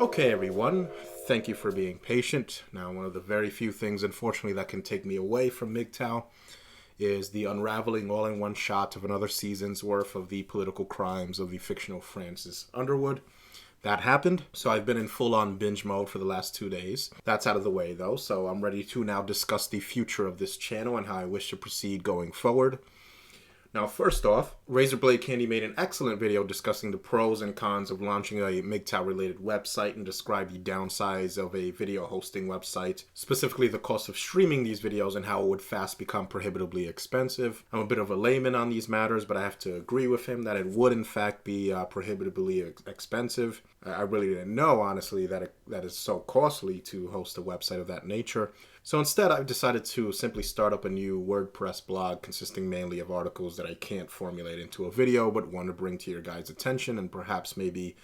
Okay, everyone, thank you for being patient. Now, one of the very few things, unfortunately, that can take me away from MGTOW is the unraveling all in one shot of another season's worth of the political crimes of the fictional Francis Underwood. That happened, so I've been in full-on binge mode for the last 2 days. That's out of the way, though, so I'm ready to now discuss the future of this channel and how I wish to proceed going forward. Now, first off, Razorblade Candy made an excellent video discussing the pros and cons of launching a MGTOW-related website and described the downsides of a video hosting website, specifically the cost of streaming these videos and how it would fast become prohibitively expensive. I'm a bit of a layman on these matters, but I have to agree with him that it would, in fact, be prohibitively expensive. I really didn't know, honestly, that is so costly to host a website of that nature. So instead, I've decided to simply start up a new WordPress blog consisting mainly of articles that I can't formulate into a video, but want to bring to your guys' attention and perhaps maybe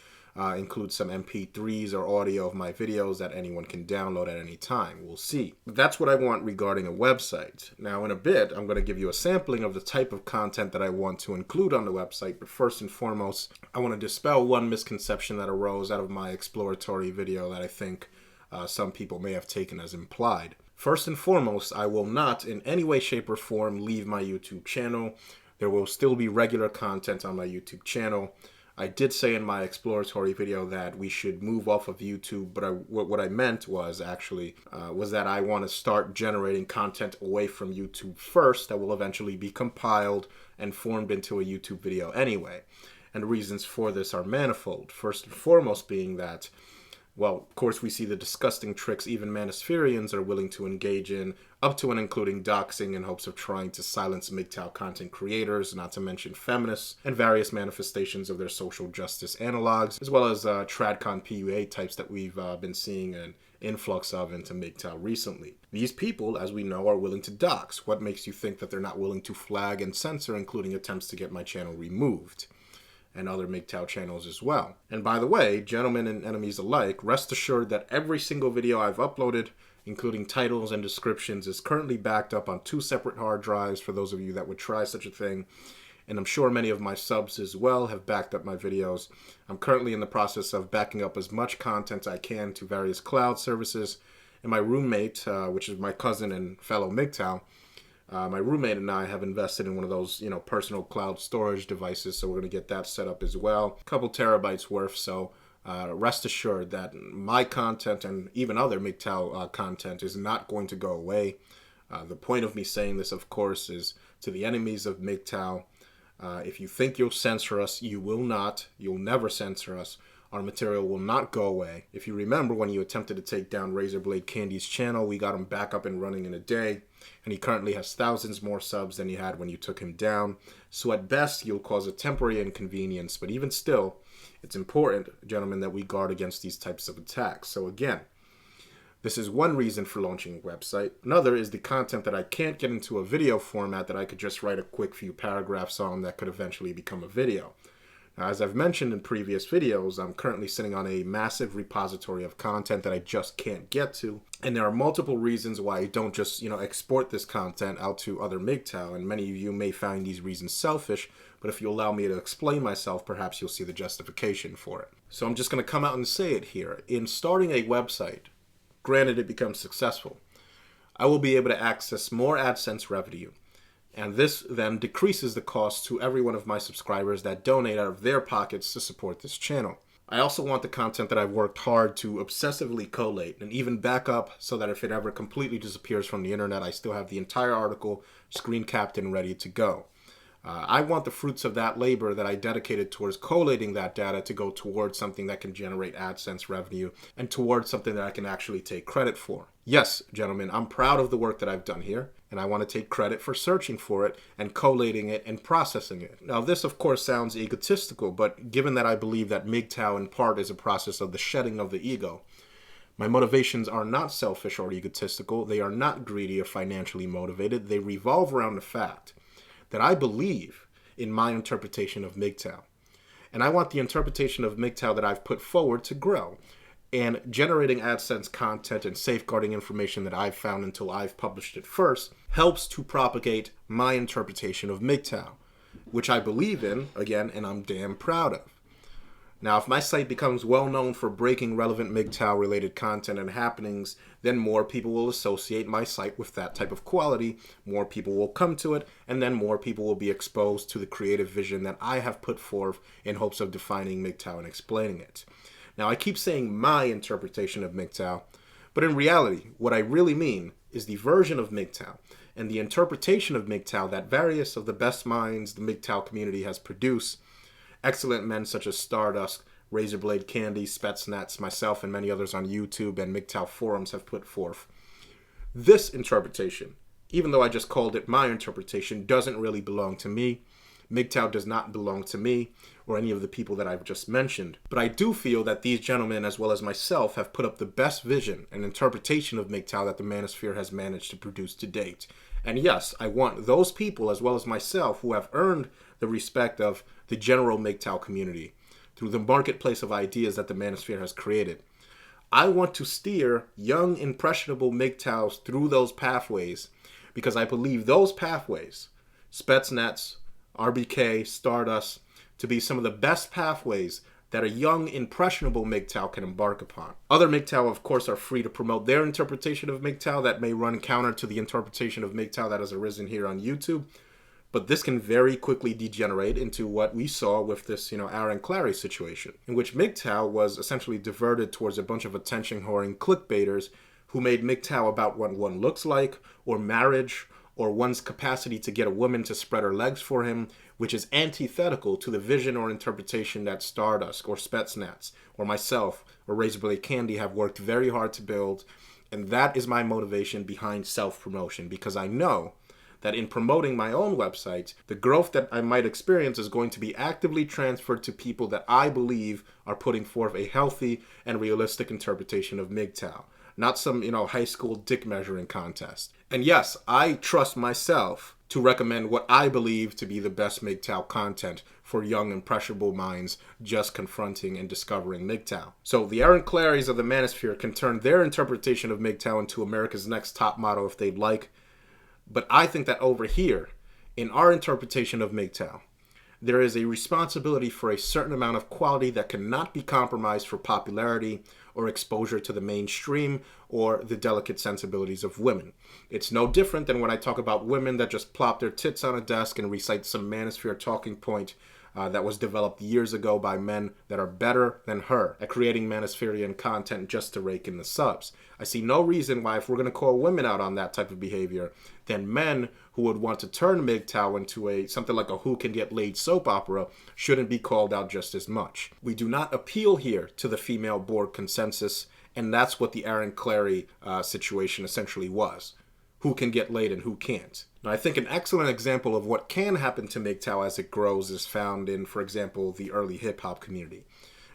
include some MP3s or audio of my videos that anyone can download at any time. We'll see. That's what I want regarding a website. Now, in a bit, I'm going to give you a sampling of the type of content that I want to include on the website, but first and foremost, I want to dispel one misconception that arose out of my exploratory video that I think some people may have taken as implied. First and foremost, I will not in any way, shape, or form leave my YouTube channel. There will still be regular content on my YouTube channel. I did say in my exploratory video that we should move off of YouTube, but what I meant was actually was that I want to start generating content away from YouTube first that will eventually be compiled and formed into a YouTube video anyway. And the reasons for this are manifold. First and foremost being that, well, of course, we see the disgusting tricks even Manispherians are willing to engage in, up to and including doxing in hopes of trying to silence MGTOW content creators, not to mention feminists, and various manifestations of their social justice analogs, as well as tradcon PUA types that we've been seeing an influx of into MGTOW recently. These people, as we know, are willing to dox. What makes you think that they're not willing to flag and censor, including attempts to get my channel removed? And other MGTOW channels as well. And by the way, gentlemen and enemies alike, rest assured that every single video I've uploaded, including titles and descriptions, is currently backed up on 2 separate hard drives for those of you that would try such a thing. And I'm sure many of my subs as well have backed up my videos. I'm currently in the process of backing up as much content I can to various cloud services. And my roommate, which is my cousin and fellow MGTOW, my roommate and I have invested in one of those, personal cloud storage devices, so we're going to get that set up as well. A couple terabytes worth, so rest assured that my content and even other MGTOW content is not going to go away. The point of me saying this, of course, is to the enemies of MGTOW. If you think you'll censor us, you will not. You'll never censor us. Our material will not go away. If you remember when you attempted to take down Razorblade Candy's channel, we got him back up and running in a day, and he currently has thousands more subs than he had when you took him down. So at best, you'll cause a temporary inconvenience, but even still, it's important, gentlemen, that we guard against these types of attacks. So again, this is one reason for launching a website. Another is the content that I can't get into a video format that I could just write a quick few paragraphs on that could eventually become a video. Now, as I've mentioned in previous videos, I'm currently sitting on a massive repository of content that I just can't get to. And there are multiple reasons why I don't just, export this content out to other MGTOW. And many of you may find these reasons selfish, but if you allow me to explain myself, perhaps you'll see the justification for it. So I'm just going to come out and say it here. In starting a website, granted it becomes successful, I will be able to access more AdSense revenue. And this then decreases the cost to every one of my subscribers that donate out of their pockets to support this channel. I also want the content that I've worked hard to obsessively collate and even back up so that if it ever completely disappears from the internet, I still have the entire article screen capped and ready to go. I want the fruits of that labor that I dedicated towards collating that data to go towards something that can generate AdSense revenue and towards something that I can actually take credit for. Yes, gentlemen, I'm proud of the work that I've done here, and I want to take credit for searching for it and collating it and processing it. Now, this, of course, sounds egotistical, but given that I believe that MGTOW in part is a process of the shedding of the ego, my motivations are not selfish or egotistical. They are not greedy or financially motivated. They revolve around the fact that I believe in my interpretation of MGTOW. And I want the interpretation of MGTOW that I've put forward to grow. And generating AdSense content and safeguarding information that I've found until I've published it first helps to propagate my interpretation of MGTOW, which I believe in, again, and I'm damn proud of. Now, if my site becomes well known for breaking relevant MGTOW related content and happenings, then more people will associate my site with that type of quality, more people will come to it, and then more people will be exposed to the creative vision that I have put forth in hopes of defining MGTOW and explaining it. Now, I keep saying my interpretation of MGTOW, but in reality, what I really mean is the version of MGTOW and the interpretation of MGTOW that various of the best minds the MGTOW community has produced, excellent men such as Stardust, Razorblade Candy, Spetsnaz, myself, and many others on YouTube and MGTOW forums have put forth. This interpretation, even though I just called it my interpretation, doesn't really belong to me. MGTOW does not belong to me or any of the people that I've just mentioned. But I do feel that these gentlemen, as well as myself, have put up the best vision and interpretation of MGTOW that the manosphere has managed to produce to date. And yes, I want those people, as well as myself, who have earned the respect of the general MGTOW community through the marketplace of ideas that the manosphere has created. I want to steer young, impressionable MGTOWs through those pathways because I believe those pathways, Spetsnaz, RBK, Stardust, to be some of the best pathways that a young, impressionable MGTOW can embark upon. Other MGTOW, of course, are free to promote their interpretation of MGTOW that may run counter to the interpretation of MGTOW that has arisen here on YouTube. But this can very quickly degenerate into what we saw with this, Aaron Clary situation, in which MGTOW was essentially diverted towards a bunch of attention-whoring clickbaiters who made MGTOW about what one looks like, or marriage, or one's capacity to get a woman to spread her legs for him, which is antithetical to the vision or interpretation that Stardust, or Spetsnaz, or myself, or Razorblade Candy have worked very hard to build, and that is my motivation behind self-promotion, because I know that in promoting my own website, the growth that I might experience is going to be actively transferred to people that I believe are putting forth a healthy and realistic interpretation of MGTOW, not some, high school dick measuring contest. And yes, I trust myself to recommend what I believe to be the best MGTOW content for young, impressionable minds just confronting and discovering MGTOW. So the Aaron Clarys of the manosphere can turn their interpretation of MGTOW into America's Next Top Model if they'd like. But I think that over here, in our interpretation of MGTOW, there is a responsibility for a certain amount of quality that cannot be compromised for popularity or exposure to the mainstream or the delicate sensibilities of women. It's no different than when I talk about women that just plop their tits on a desk and recite some manosphere talking point that was developed years ago by men that are better than her at creating manospherian content just to rake in the subs. I see no reason why, if we're going to call women out on that type of behavior, then men who would want to turn MGTOW into something like a who can get laid soap opera shouldn't be called out just as much. We do not appeal here to the female board consensus, and that's what the Aaron Clary situation essentially was. Who can get laid and who can't. Now, I think an excellent example of what can happen to MGTOW as it grows is found in, for example, the early hip-hop community,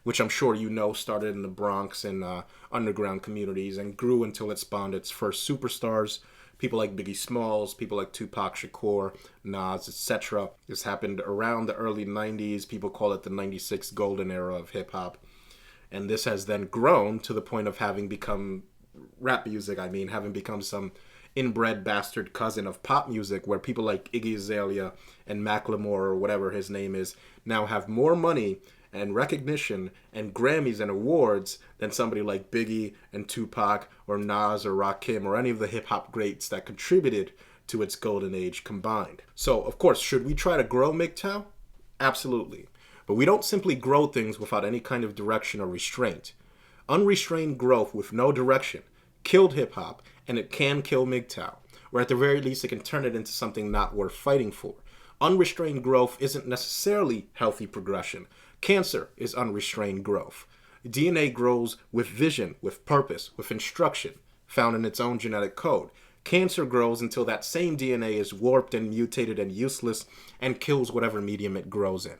which I'm sure started in the Bronx and underground communities and grew until it spawned its first superstars, people like Biggie Smalls, people like Tupac Shakur, Nas, etc. This happened around the early 90s. People call it the 96 golden era of hip-hop. And this has then grown to the point of having become rap music, having become some inbred bastard cousin of pop music, where people like Iggy Azalea and Macklemore, or whatever his name is, now have more money and recognition and Grammys and awards than somebody like Biggie and Tupac or Nas or Rakim or any of the hip-hop greats that contributed to its golden age combined. So, of course, should we try to grow MGTOW? Absolutely. But we don't simply grow things without any kind of direction or restraint. Unrestrained growth with no direction killed hip-hop, and it can kill MGTOW, or at the very least it can turn it into something not worth fighting for. Unrestrained growth isn't necessarily healthy progression. Cancer is unrestrained growth. DNA grows with vision, with purpose, with instruction, found in its own genetic code. Cancer grows until that same DNA is warped and mutated and useless and kills whatever medium it grows in.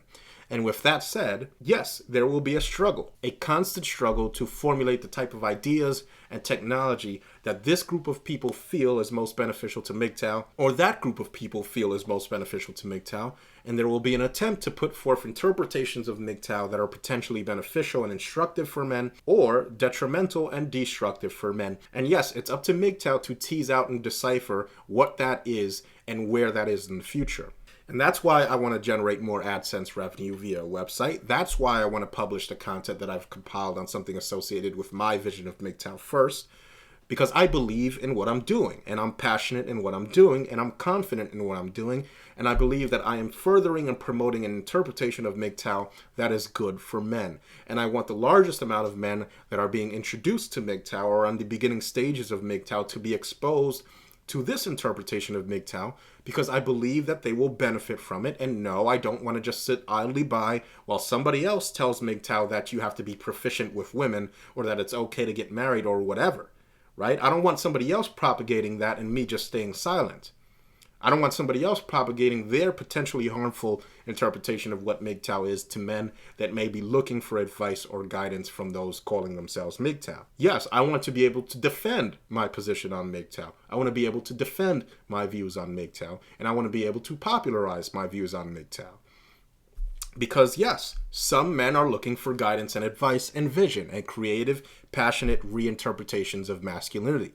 And with that said, yes, there will be a struggle, a constant struggle to formulate the type of ideas and technology that this group of people feel is most beneficial to MGTOW, or that group of people feel is most beneficial to MGTOW, and there will be an attempt to put forth interpretations of MGTOW that are potentially beneficial and instructive for men, or detrimental and destructive for men. And yes, it's up to MGTOW to tease out and decipher what that is and where that is in the future. And that's why I want to generate more AdSense revenue via a website. That's why I want to publish the content that I've compiled on something associated with my vision of MGTOW first, because I believe in what I'm doing, and I'm passionate in what I'm doing, and I'm confident in what I'm doing, and I believe that I am furthering and promoting an interpretation of MGTOW that is good for men. And I want the largest amount of men that are being introduced to MGTOW or on the beginning stages of MGTOW to be exposed to this interpretation of MGTOW, because I believe that they will benefit from it. And no, I don't want to just sit idly by while somebody else tells MGTOW that you have to be proficient with women or that it's okay to get married or whatever, right? I don't want somebody else propagating that and me just staying silent. I don't want somebody else propagating their potentially harmful interpretation of what MGTOW is to men that may be looking for advice or guidance from those calling themselves MGTOW. Yes, I want to be able to defend my position on MGTOW. I want to be able to defend my views on MGTOW, and I want to be able to popularize my views on MGTOW. Because yes, some men are looking for guidance and advice and vision and creative, passionate reinterpretations of masculinity.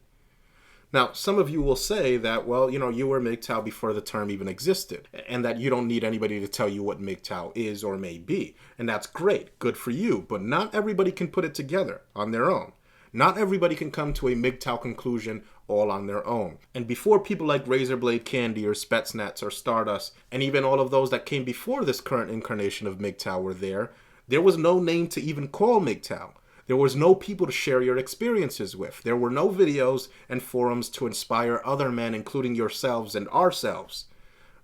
Now, some of you will say that, well, you were MGTOW before the term even existed, and that you don't need anybody to tell you what MGTOW is or may be. And that's great, good for you, but not everybody can put it together on their own. Not everybody can come to a MGTOW conclusion all on their own. And before people like Razorblade Candy or Spetsnaz or Stardust, and even all of those that came before this current incarnation of MGTOW were there was no name to even call MGTOW. There was no people to share your experiences with. There were no videos and forums to inspire other men, including yourselves and ourselves,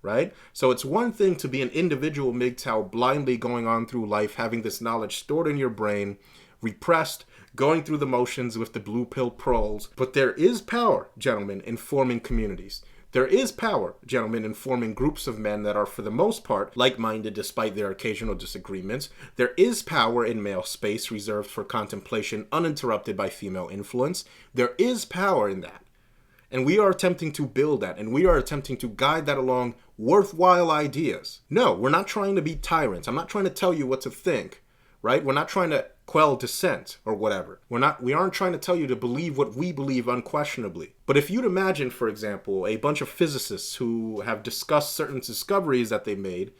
right? So it's one thing to be an individual MGTOW blindly going on through life, having this knowledge stored in your brain, repressed, going through the motions with the blue pill proles. But there is power, gentlemen, in forming communities. There is power, gentlemen, in forming groups of men that are, for the most part, like-minded despite their occasional disagreements. There is power in male space reserved for contemplation uninterrupted by female influence. There is power in that. And we are attempting to build that, and we are attempting to guide that along worthwhile ideas. No, we're not trying to be tyrants. I'm not trying to tell you what to think, right? We're not trying to quell dissent or whatever. We aren't trying to tell you to believe what we believe unquestionably. But if you'd imagine, for example, a bunch of physicists who have discussed certain discoveries that they made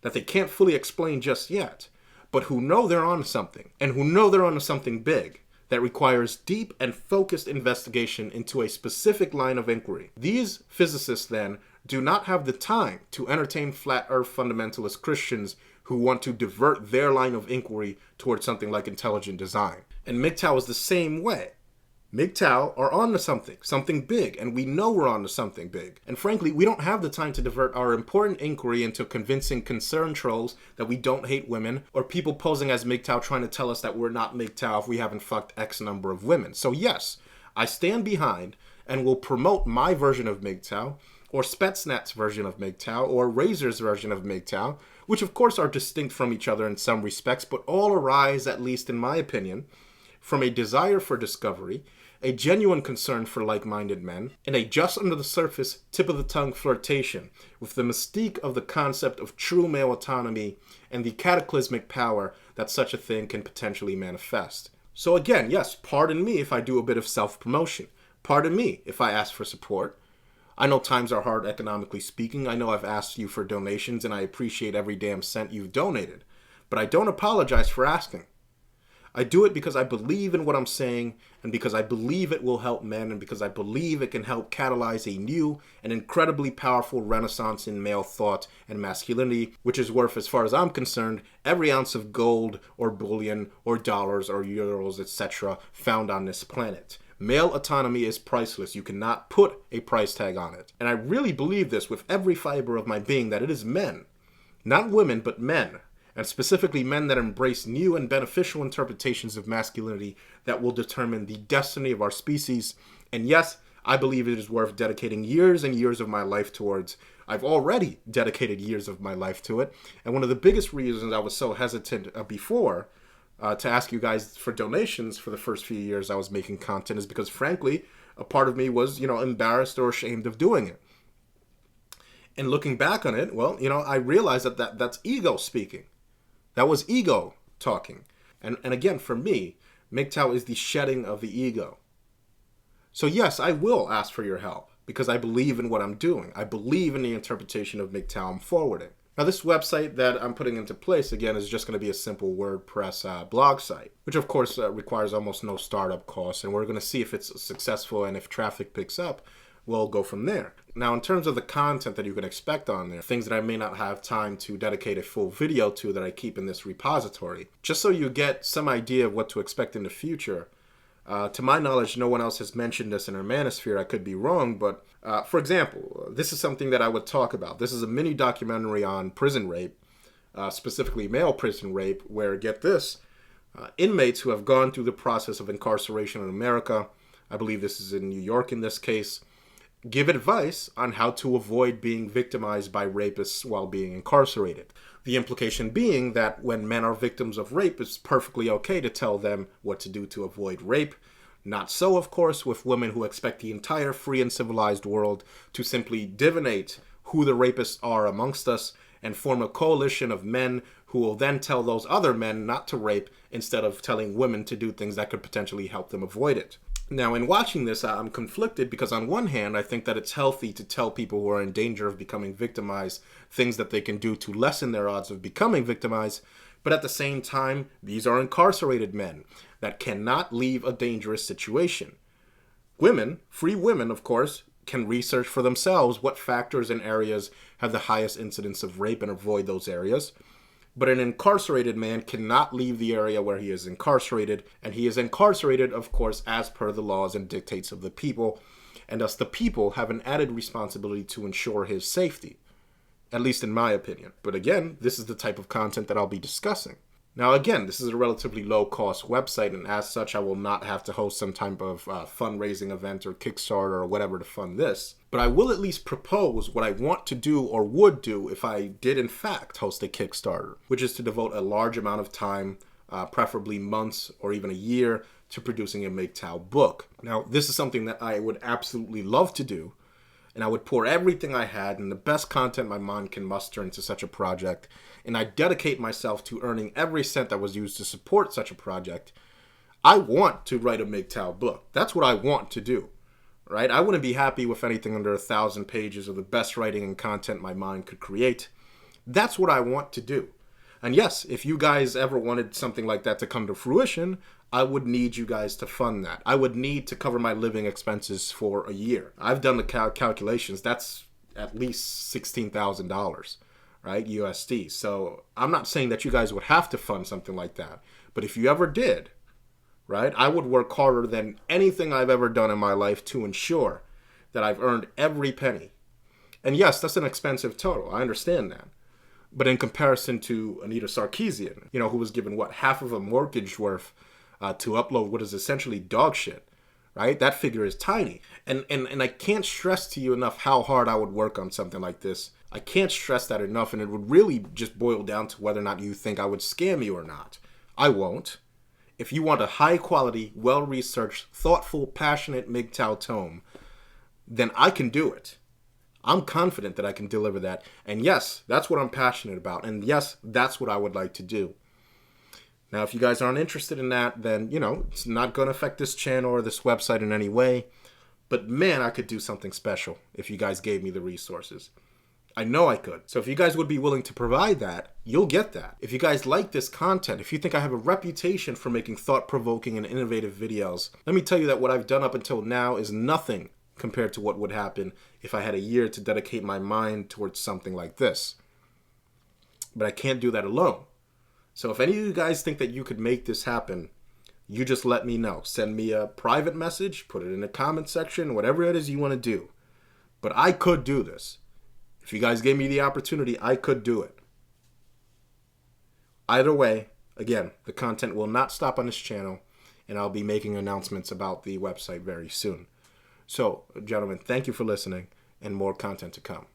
that they can't fully explain just yet, but who know they're onto something, and who know they're onto something big that requires deep and focused investigation into a specific line of inquiry. These physicists then do not have the time to entertain flat earth fundamentalist Christians who want to divert their line of inquiry towards something like intelligent design. And MGTOW is the same way. MGTOW are onto something big, and we know we're onto something big. And frankly, we don't have the time to divert our important inquiry into convincing concerned trolls that we don't hate women, or people posing as MGTOW trying to tell us that we're not MGTOW if we haven't fucked X number of women. So yes, I stand behind and will promote my version of MGTOW, or Spetsnaz's version of MGTOW, or Razor's version of MGTOW, which of course are distinct from each other in some respects, but all arise, at least in my opinion, from a desire for discovery, a genuine concern for like-minded men, and a just under the surface, tip-of-the-tongue flirtation with the mystique of the concept of true male autonomy and the cataclysmic power that such a thing can potentially manifest. So again, yes, pardon me if I do a bit of self-promotion. Pardon me if I ask for support. I know times are hard economically speaking. I know I've asked you for donations, and I appreciate every damn cent you've donated. But I don't apologize for asking. I do it because I believe in what I'm saying, and because I believe it will help men, and because I believe it can help catalyze a new and incredibly powerful renaissance in male thought and masculinity, which is worth, as far as I'm concerned, every ounce of gold or bullion or dollars or euros, etc. found on this planet. Male autonomy is priceless. You cannot put a price tag on it. And I really believe this with every fiber of my being, that it is men, not women, but men, and specifically men that embrace new and beneficial interpretations of masculinity that will determine the destiny of our species. And yes, I believe it is worth dedicating years and years of my life towards. I've already dedicated years of my life to it. And one of the biggest reasons I was so hesitant before to ask you guys for donations for the first few years I was making content is because, frankly, a part of me was, embarrassed or ashamed of doing it. And looking back on it, well, I realized that's ego speaking. That was ego talking. And again, for me, MGTOW is the shedding of the ego. So yes, I will ask for your help, because I believe in what I'm doing. I believe in the interpretation of MGTOW I'm forwarding. Now, this website that I'm putting into place, again, is just going to be a simple WordPress blog site, which, of course, requires almost no startup costs. And we're going to see if it's successful, and if traffic picks up, we'll go from there. Now, in terms of the content that you can expect on there, things that I may not have time to dedicate a full video to that I keep in this repository, just so you get some idea of what to expect in the future. To my knowledge, no one else has mentioned this in our manosphere. I could be wrong, but for example, this is something that I would talk about. This is a mini documentary on prison rape, specifically male prison rape, where, get this, inmates who have gone through the process of incarceration in America, I believe this is in New York in this case, give advice on how to avoid being victimized by rapists while being incarcerated. The implication being that when men are victims of rape, it's perfectly okay to tell them what to do to avoid rape. Not so, of course, with women who expect the entire free and civilized world to simply divinate who the rapists are amongst us and form a coalition of men who will then tell those other men not to rape instead of telling women to do things that could potentially help them avoid it. Now, in watching this, I'm conflicted because on one hand, I think that it's healthy to tell people who are in danger of becoming victimized things that they can do to lessen their odds of becoming victimized. But at the same time, these are incarcerated men that cannot leave a dangerous situation. Women, free women, of course, can research for themselves what factors and areas have the highest incidence of rape and avoid those areas. But an incarcerated man cannot leave the area where he is incarcerated, and he is incarcerated, of course, as per the laws and dictates of the people, and thus the people have an added responsibility to ensure his safety, at least in my opinion. But again, this is the type of content that I'll be discussing. Now, again, this is a relatively low-cost website, and as such, I will not have to host some type of fundraising event or Kickstarter or whatever to fund this. But I will at least propose what I want to do or would do if I did, in fact, host a Kickstarter, which is to devote a large amount of time, preferably months or even a year, to producing a MGTOW book. Now, this is something that I would absolutely love to do, and I would pour everything I had and the best content my mind can muster into such a project, and I dedicate myself to earning every cent that was used to support such a project. I want to write a MGTOW book. That's what I want to do, right? I wouldn't be happy with anything under 1,000 pages of the best writing and content my mind could create. That's what I want to do. And yes, if you guys ever wanted something like that to come to fruition, I would need you guys to fund that. I would need to cover my living expenses for a year. I've done the calculations. That's at least $16,000, right? USD. So I'm not saying that you guys would have to fund something like that. But if you ever did, right, I would work harder than anything I've ever done in my life to ensure that I've earned every penny. And yes, that's an expensive total. I understand that. But in comparison to Anita Sarkeesian, who was given, half of a mortgage worth to upload what is essentially dog shit, right? That figure is tiny. And I can't stress to you enough how hard I would work on something like this. I can't stress that enough, and it would really just boil down to whether or not you think I would scam you or not. I won't. If you want a high-quality, well-researched, thoughtful, passionate MGTOW tome, then I can do it. I'm confident that I can deliver that. And yes, that's what I'm passionate about. And yes, that's what I would like to do. Now, if you guys aren't interested in that, then, it's not going to affect this channel or this website in any way. But man, I could do something special if you guys gave me the resources. I know I could. So if you guys would be willing to provide that, you'll get that. If you guys like this content, if you think I have a reputation for making thought-provoking and innovative videos, let me tell you that what I've done up until now is nothing compared to what would happen if I had a year to dedicate my mind towards something like this. But I can't do that alone. So if any of you guys think that you could make this happen, you just let me know. Send me a private message, put it in the comment section, whatever it is you want to do. But I could do this. If you guys gave me the opportunity, I could do it. Either way, again, the content will not stop on this channel, and I'll be making announcements about the website very soon. So, gentlemen, thank you for listening, and more content to come.